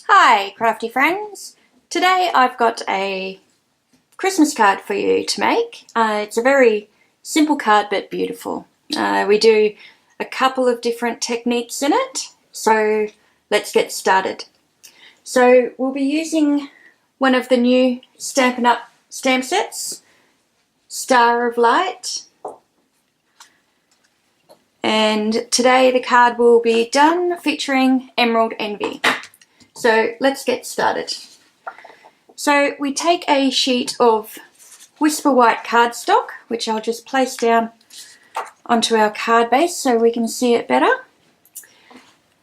Hi crafty friends! Today I've got a Christmas card for you to make. It's a very simple card but beautiful. We do a couple of different techniques in it, so let's get started. So we'll be using one of the new Stampin' Up stamp sets, Star of Light. And today the card will be done featuring Emerald Envy. So let's get started. So we take a sheet of Whisper White cardstock, which I'll just place down onto our card base so we can see it better.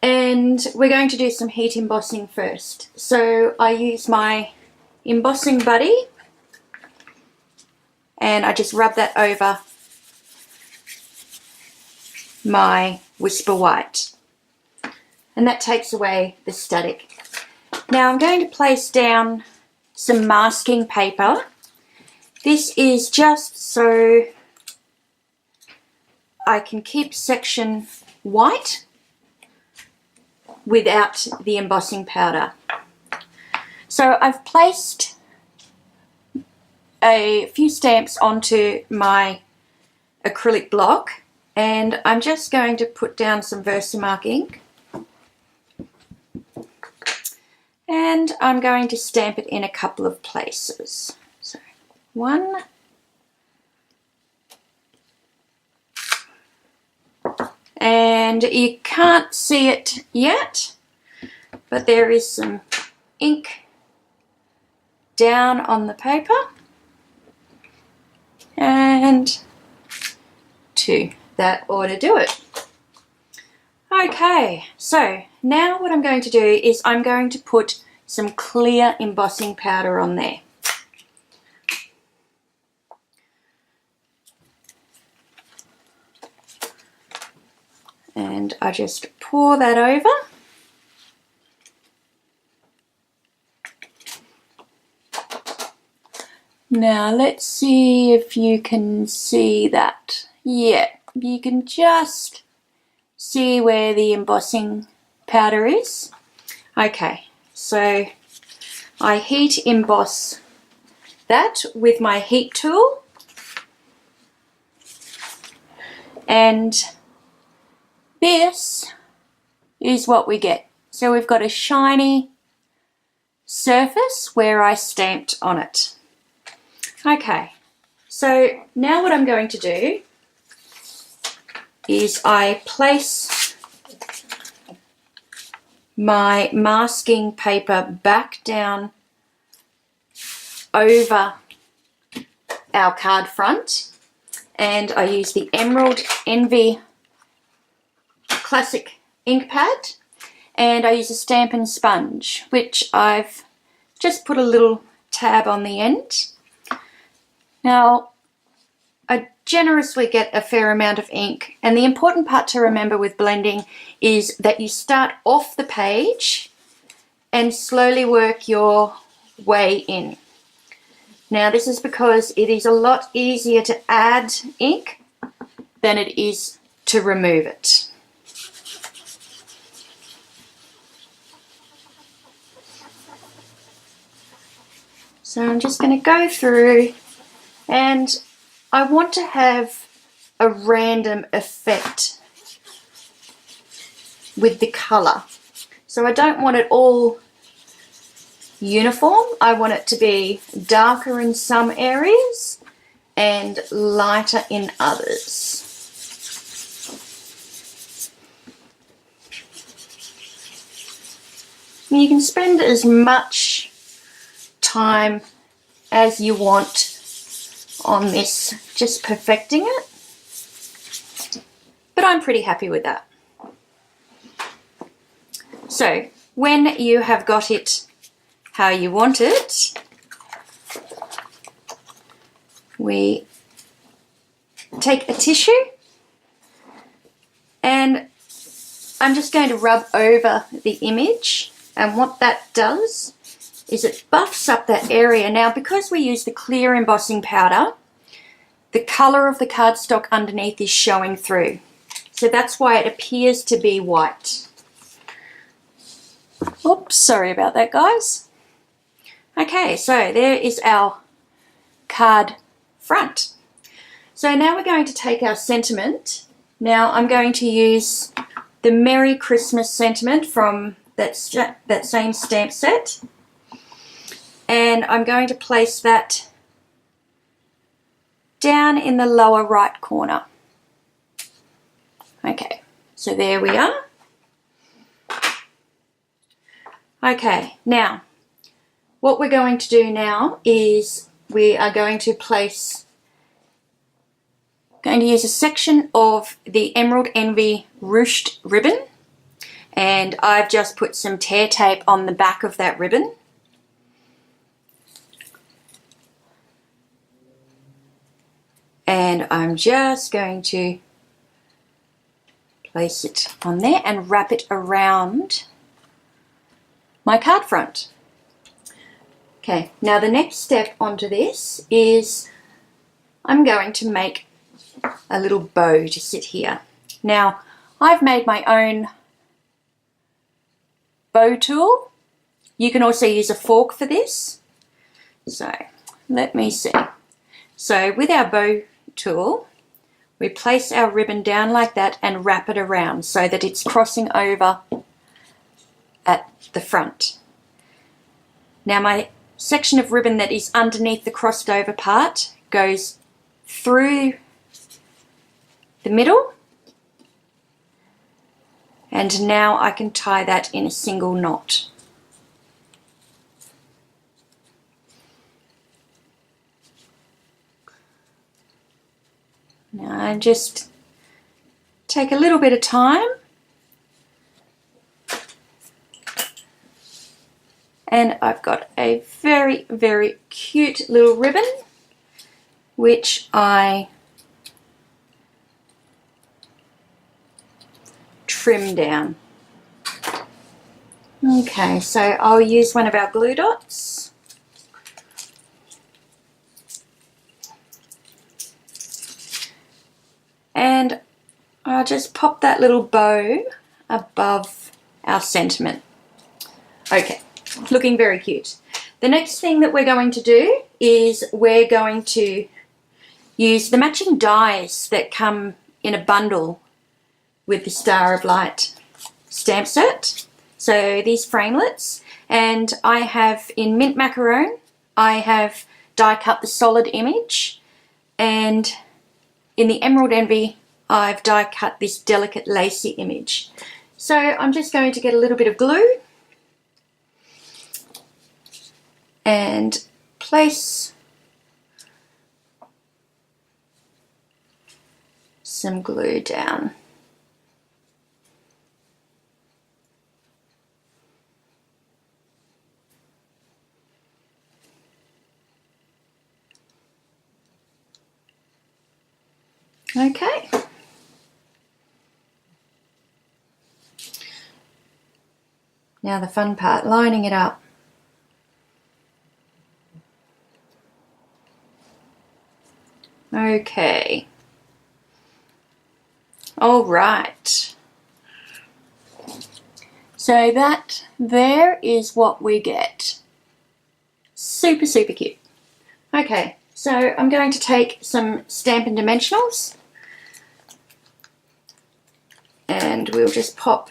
And we're going to do some heat embossing first. So I use my embossing buddy and I just rub that over my Whisper White. And that takes away the static. Now I'm going to place down some masking paper. This is just so I can keep section white without the embossing powder. So I've placed a few stamps onto my acrylic block and I'm just going to put down some Versamark ink. And I'm going to stamp it in a couple of places. So one, and you can't see it yet, but there is some ink down on the paper, and two. That ought to do it. Okay, so now what I'm going to do is I'm going to put some clear embossing powder on there. And I just pour that over. Now let's see if you can see that. Yeah, you can just see where the embossing powder is. Okay, so I heat emboss that with my heat tool, and this is what we get. So we've got a shiny surface where I stamped on it. Okay, so now what I'm going to do is I place my masking paper back down over our card front, and I use the Emerald Envy classic ink pad, and I use a Stampin' sponge, which I've just put a little tab on the end. Now I generously get a fair amount of ink, and the important part to remember with blending is that you start off the page and slowly work your way in. Now this is because it is a lot easier to add ink than it is to remove it. So I'm just going to go through, and I want to have a random effect with the colour. So I don't want it all uniform. I want it to be darker in some areas and lighter in others. You can spend as much time as you want on this, just perfecting it, but I'm pretty happy with that. So when you have got it how you want it, we take a tissue and I'm just going to rub over the image, and what that does is it buffs up that area. Now because we use the clear embossing powder, the colour of the cardstock underneath is showing through. So that's why it appears to be white. Oops, sorry about that, guys. Okay, so there is our card front. So now we're going to take our sentiment. Now I'm going to use the Merry Christmas sentiment from that same stamp set, and I'm going to place that down in the lower right corner. Okay, so there we are. Okay, now what we're going to do now is we are going to use a section of the Emerald Envy ruched ribbon, and I've just put some tear tape on the back of that ribbon. And I'm just going to place it on there and wrap it around my card front. Okay, now the next step onto this is I'm going to make a little bow to sit here. Now, I've made my own bow tool. You can also use a fork for this. So, let me see. So, with our bow tool, we place our ribbon down like that and wrap it around so that it's crossing over at the front. Now, my section of ribbon that is underneath the crossed over part goes through the middle, and now I can tie that in a single knot. Now I just take a little bit of time and I've got a very, very cute little ribbon which I trim down. Okay, so I'll use one of our glue dots. And I'll just pop that little bow above our sentiment. Okay, looking very cute. The next thing that we're going to do is we're going to use the matching dies that come in a bundle with the Star of Light stamp set. So these framelets, and I have in Mint Macaron, I have die cut the solid image, and in the Emerald Envy, I've die cut this delicate lacy image. So I'm just going to get a little bit of glue and place some glue down. Okay. Now the fun part, lining it up. Okay. All right. So that there is what we get. Super, super cute. Okay, so I'm going to take some Stampin' Dimensionals and we'll just pop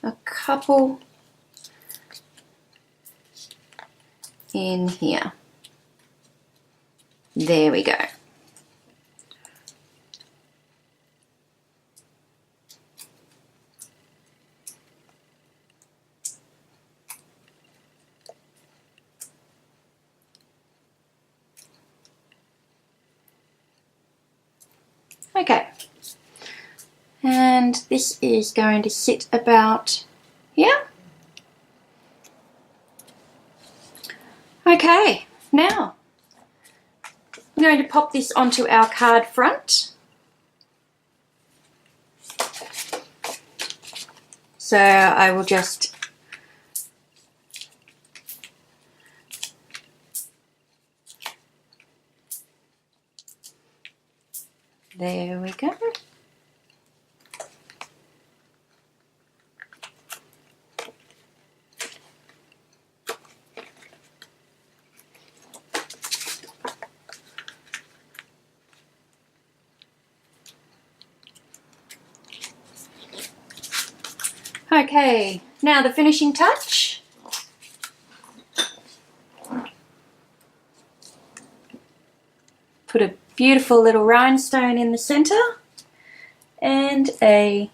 a couple in here. There we go. Okay, and this is going to sit about here. Okay, now I'm going to pop this onto our card front. So I will just there we go. Okay, now the finishing touch. Put a beautiful little rhinestone in the center and a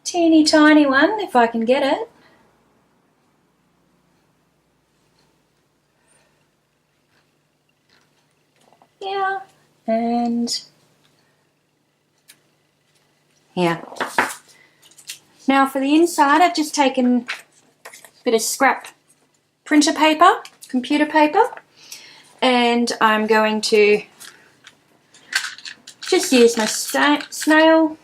teeny tiny one if I can get it. Yeah, and here. Now for the inside, I've just taken a bit of scrap printer paper, computer paper, and I'm going to just use my snail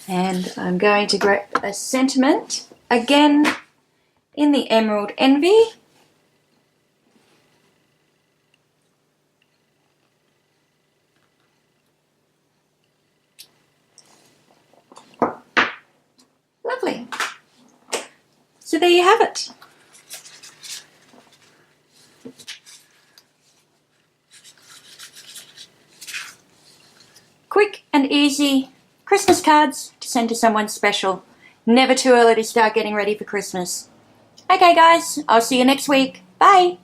and I'm going to grab a sentiment, again in the Emerald Envy. Lovely. So there you have it. Quick and easy Christmas cards to send to someone special. Never too early to start getting ready for Christmas. Okay guys, I'll see you next week. Bye.